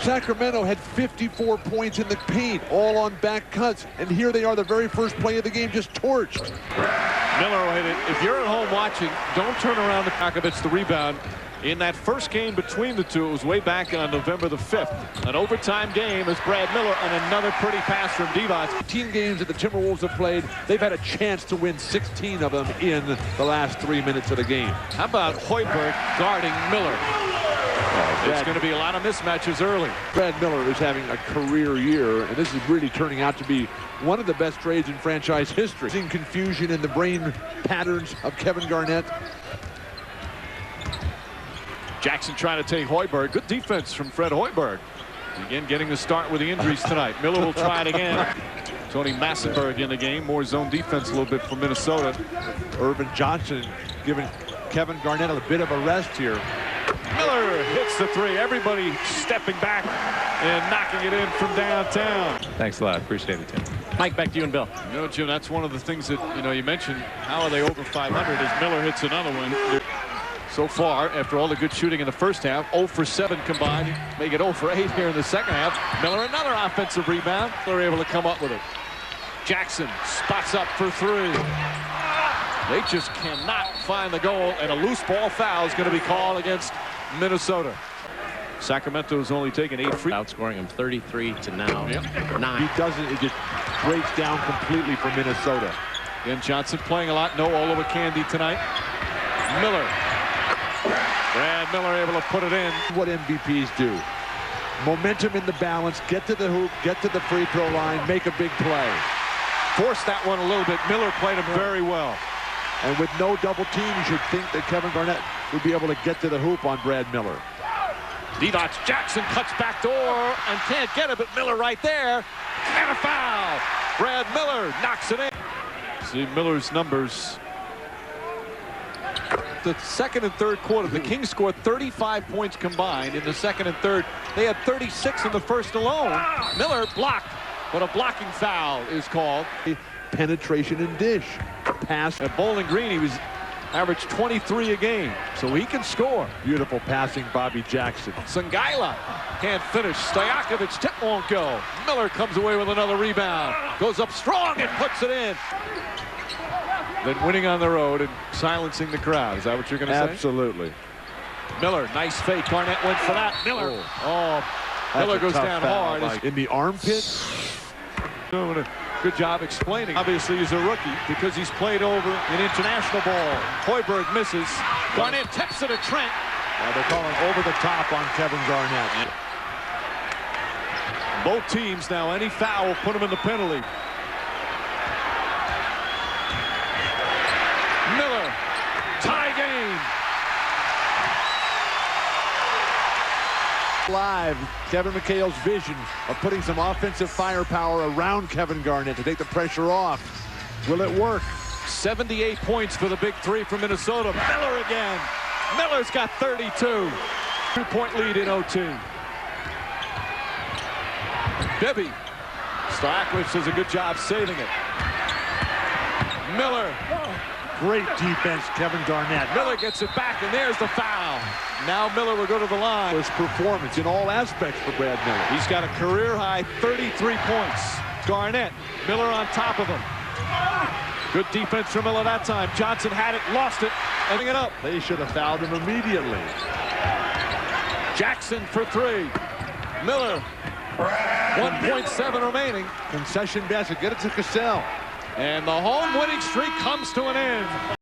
Sacramento had 54 points in the paint, all on back cuts. And here they are, the very first play of the game, just torched. Miller will hit it. If you're at home watching, don't turn around the Pakovich, the rebound. In that first game between the two, it was way back on November the 5th. An overtime game as Brad Miller on another pretty pass from Divac. 15 games that the Timberwolves have played, they've had a chance to win 16 of them in the last 3 minutes of the game. How about Hoiberg guarding Miller? There's going to be a lot of mismatches early. Fred Miller is having a career year, and this is really turning out to be one of the best trades in franchise history. Seeing confusion in the brain patterns of Kevin Garnett. Jackson trying to take Hoiberg. Good defense from Fred Hoiberg. Again, getting the start with the injuries tonight. Miller will try it again. Tony Massenberg in the game. More zone defense a little bit for Minnesota. Irvin Johnson giving Kevin Garnett a bit of a rest here. Miller hits the three. Everybody stepping back and knocking it in from downtown. Thanks a lot. Appreciate it, Tim. Mike, back to you and Bill. You know, Jim, that's one of the things that, you mentioned, how are they over 500 as Miller hits another one. So far, after all the good shooting in the first half, 0 for 7 combined, make it 0 for 8 here in the second half. Miller another offensive rebound. They're able to come up with it. Jackson spots up for 3. They just cannot find the goal, and a loose ball foul is going to be called against Minnesota. Sacramento's only taken 8 free. Outscoring him 33 to now. Yep. 9. He doesn't, it just breaks down completely for Minnesota. Again, Johnson playing a lot. No Oliver Candy tonight. Miller. Brad Miller able to put it in. What MVPs do. Momentum in the balance, get to the hoop, get to the free throw line, make a big play. Forced that one a little bit. Miller played him very well. And with no double team, you should think that Kevin Garnett would be able to get to the hoop on Brad Miller. Divac, Jackson cuts back door and can't get it, but Miller right there. And a foul. Brad Miller knocks it in. See Miller's numbers. The second and third quarter, the Kings scored 35 points combined in the second and third. They had 36 in the first alone. Miller blocked, but a blocking foul is called. Penetration and dish. Pass. At Bowling Green, he was averaged 23 a game, so he can score. Beautiful passing, Bobby Jackson. Sangaila can't finish. Stojakovic tip won't go. Miller comes away with another rebound. Goes up strong and puts it in. Then winning on the road and silencing the crowd. Is that what you're going to say? Absolutely. Miller, nice fake. Garnett went for that. Miller. Miller goes down hard. Like in the armpit. Doing a good job explaining. Obviously, he's a rookie because he's played over in international ball. Hoiberg misses. Garnett tips it at Trent. They're calling over the top on Kevin Garnett. Both teams now, any foul will put them in the penalty. Miller, tie game. Live, Kevin McHale's vision of putting some offensive firepower around Kevin Garnett to take the pressure off. Will it work? 78 points for the big 3 from Minnesota. Miller again. Miller's got 32. 2-point lead in OT. Bibby. Stojakovic does a good job saving it. Miller. Great defense, Kevin Garnett. Miller gets it back, and there's the foul. Now Miller will go to the line. His performance in all aspects for Brad Miller. He's got a career-high 33 points. Garnett, Miller on top of him. Good defense from Miller that time. Johnson had it, lost it, ending it up. They should have fouled him immediately. Jackson for 3. Miller, 1.7 remaining. Concession basket, get it to Cassell. And the home winning streak comes to an end.